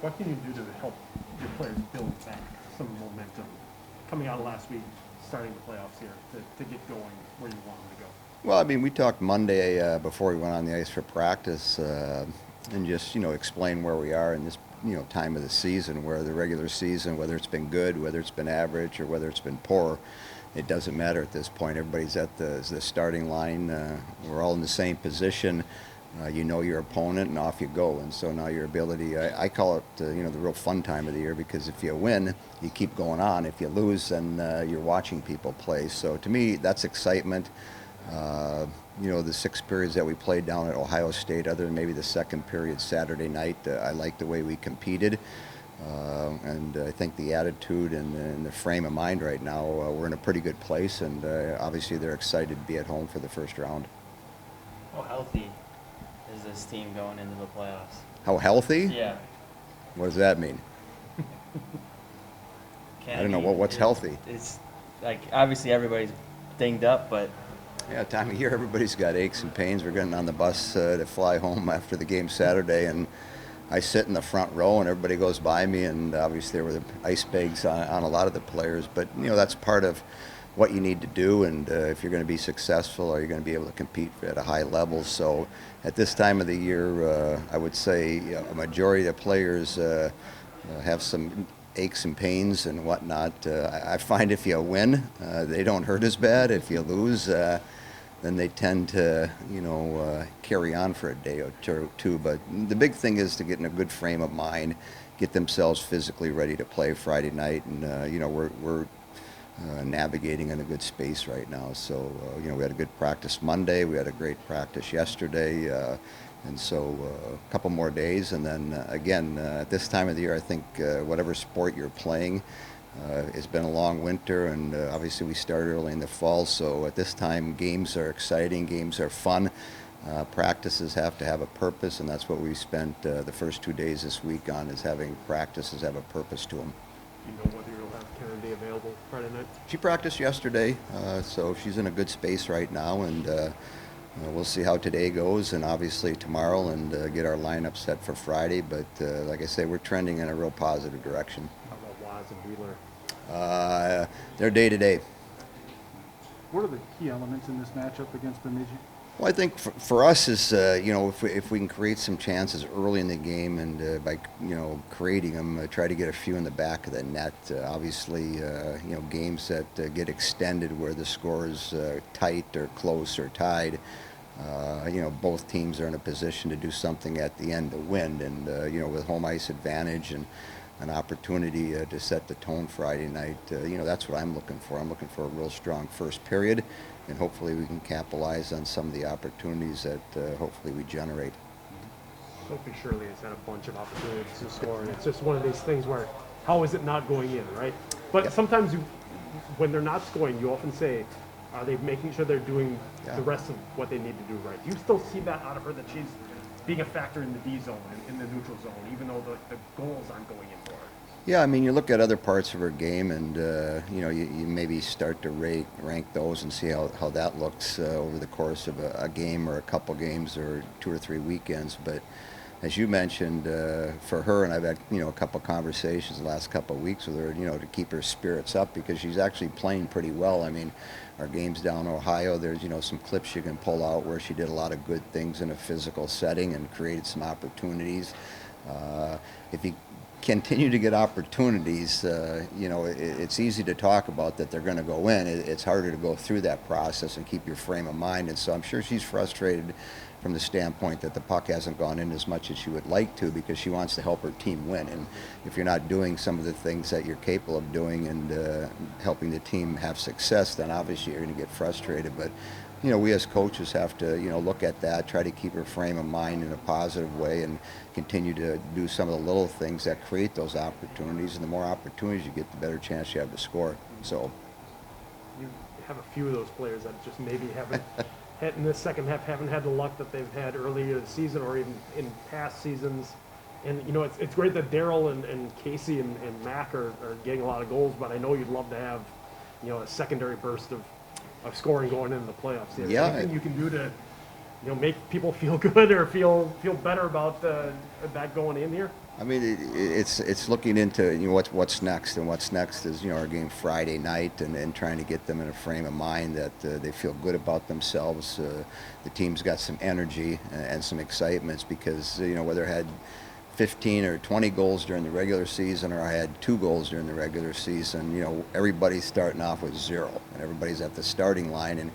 what can you do to help your players build back some momentum coming out of last week, starting the playoffs here, to get going where you want them to go? Well, I mean, we talked Monday before we went on the ice for practice, and just explain where we are in this time of the season, where the regular season, whether it's been good, whether it's been average, or whether it's been poor, it doesn't matter at this point. Everybody's at the starting line. We're all in the same position. You know your opponent, and off you go. And so now your ability, I call it, the real fun time of the year, because if you win, you keep going on. If you lose, then you're watching people play. So to me, that's excitement. The 6 periods that we played down at Ohio State, other than maybe the second period Saturday night, I like the way we competed. And I think the attitude and the frame of mind right now, we're in a pretty good place, and obviously they're excited to be at home for the first round. How healthy is this team going into the playoffs? How healthy? Yeah. What does that mean? I don't know. What's healthy? It's like, obviously everybody's dinged up, but Yeah, time of year, everybody's got aches and pains. We're getting on the bus to fly home after the game Saturday, and I sit in the front row, and everybody goes by me, and obviously there were the ice bags on a lot of the players. But, that's part of what you need to do, and if you're going to be successful, or you're going to be able to compete at a high level. So at this time of the year, I would say a majority of the players have some aches and pains and whatnot. I find if you win, they don't hurt as bad. If you lose, then they tend to, carry on for a day or two. But the big thing is to get in a good frame of mind, get themselves physically ready to play Friday night, and we're navigating in a good space right now. So we had a good practice Monday. We had a great practice yesterday, and so a couple more days, and then again at this time of the year, I think whatever sport you're playing. It's been a long winter, and obviously we started early in the fall, so at this time games are exciting, games are fun. Practices have to have a purpose, and that's what we spent the first 2 days this week on, is having practices have a purpose to them. Do you know whether you'll have Kennedy available Friday night? She practiced yesterday, so she's in a good space right now, and we'll see how today goes, and obviously tomorrow, and get our lineup set for Friday. But like I say, we're trending in a real positive direction. How about Waz and Wheeler? They're day to day. What are the key elements in this matchup against Bemidji? Well, I think for us is, if we can create some chances early in the game, and by, creating them, try to get a few in the back of the net. Obviously, games that get extended where the score is tight or close or tied, both teams are in a position to do something at the end to win. And, with home ice advantage and an opportunity to set the tone Friday night, that's what I'm looking for. I'm looking for a real strong first period, and hopefully we can capitalize on some of the opportunities that hopefully we generate. Sophie Shirley has had a bunch of opportunities to score, and it's just one of these things where, how is it not going in, right? But Yep. sometimes when they're not scoring, you often say, are they making sure they're doing the rest of what they need to do right? Do you still see that out of her, that she's being a factor in the D zone and in the neutral zone, even though the goals aren't going in for her? Yeah, I mean, you look at other parts of her game, and you maybe start to rank those and see how that looks over the course of a game or a couple games or 2 or 3 weekends. But as you mentioned, for her, and I've had a couple conversations the last couple of weeks with her, to keep her spirits up, because she's actually playing pretty well. I mean, our games down in Ohio, there's some clips you can pull out where she did a lot of good things in a physical setting and created some opportunities. If you continue to get opportunities, it's easy to talk about that they're going to go in. It's harder to go through that process and keep your frame of mind. And so I'm sure she's frustrated from the standpoint that the puck hasn't gone in as much as she would like to, because she wants to help her team win. And if you're not doing some of the things that you're capable of doing and helping the team have success, then obviously you're going to get frustrated. But we as coaches have to, look at that, try to keep her frame of mind in a positive way, and continue to do some of the little things that create those opportunities. And the more opportunities you get, the better chance you have to score. So You have a few of those players that just maybe haven't had in this second half, haven't had the luck that they've had earlier this season or even in past seasons. And it's great that Daryl and Casey and Mac are getting a lot of goals, but I know you'd love to have a secondary burst of scoring going into the playoffs. Yeah. Anything you can do to make people feel good or feel better about that going in here? I mean, it's looking into what's next, and what's next is our game Friday night, and trying to get them in a frame of mind that they feel good about themselves. The team's got some energy and some excitements because whether I had 15 or 20 goals during the regular season, or I had 2 goals during the regular season, everybody's starting off with 0, and everybody's at the starting line, and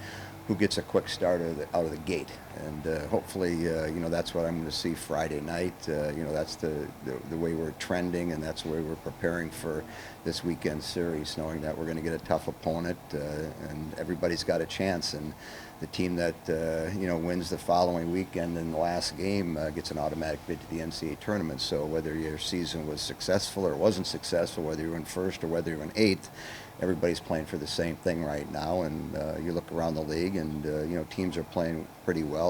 who gets a quick start out of the gate. And hopefully, that's what I'm going to see Friday night. That's the way we're trending, and that's the way we're preparing for this weekend series, knowing that we're going to get a tough opponent, and everybody's got a chance. And the team that wins the following weekend in the last game gets an automatic bid to the NCAA tournament. So whether your season was successful or wasn't successful, whether you were in first or whether you were in 8th, everybody's playing for the same thing right now. And you look around the league, and teams are playing pretty well.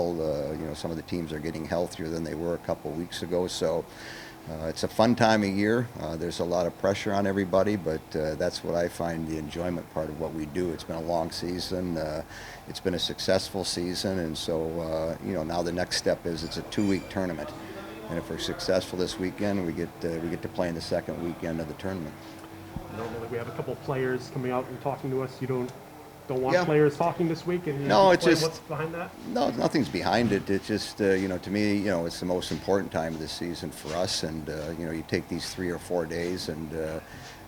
Some of the teams are getting healthier than they were a couple of weeks ago. So it's a fun time of year. There's a lot of pressure on everybody, but that's what I find the enjoyment part of what we do. It's been a long season. It's been a successful season, and so now the next step is it's a 2-week tournament. And if we're successful this weekend, we get to play in the second weekend of the tournament. Normally we have a couple of players coming out and talking to us. You don't want Yeah. players talking this week, and you No, it's explain just- what's behind that. No, nothing's behind it. It's just, to me, it's the most important time of the season for us. And, you take these 3 or 4 days, and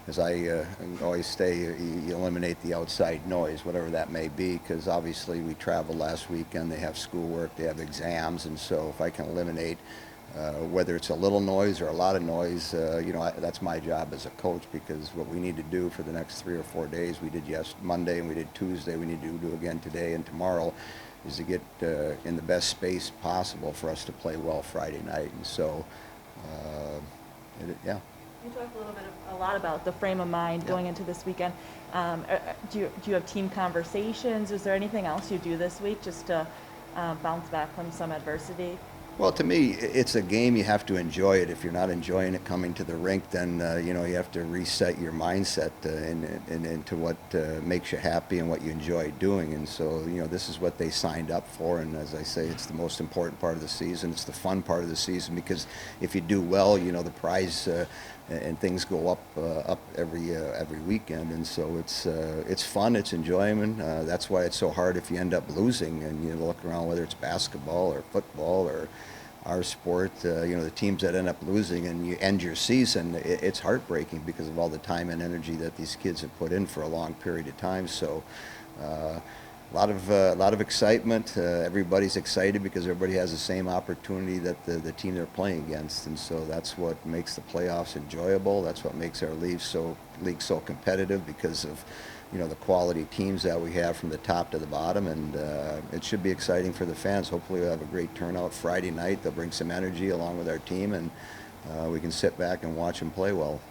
as I always say, you eliminate the outside noise, whatever that may be, because obviously we traveled last weekend. They have schoolwork, they have exams, and so if I can eliminate whether it's a little noise or a lot of noise, that's my job as a coach, because what we need to do for the next 3 or 4 days, we did Monday and we did Tuesday, we need to do again today and tomorrow, is to get in the best space possible for us to play well Friday night. And so, yeah. You talked a lot about the frame of mind going into this weekend. Do you have team conversations? Is there anything else you do this week just to bounce back from some adversity? Well, to me, it's a game. You have to enjoy it. If you're not enjoying it coming to the rink, then you have to reset your mindset into what makes you happy and what you enjoy doing. And so, this is what they signed up for. And as I say, it's the most important part of the season. It's the fun part of the season, because if you do well, the prize and things go up every weekend. And so it's fun. It's enjoyment. That's why it's so hard if you end up losing and you look around, whether it's basketball or football or our sport, the teams that end up losing and you end your season, it's heartbreaking because of all the time and energy that these kids have put in for a long period of time. So a lot of excitement. Everybody's excited because everybody has the same opportunity that the team they're playing against, and so that's what makes the playoffs enjoyable. That's what makes our league so competitive, because of the quality teams that we have from the top to the bottom. And it should be exciting for the fans. Hopefully we'll have a great turnout Friday night. They'll bring some energy along with our team, and we can sit back and watch them play well.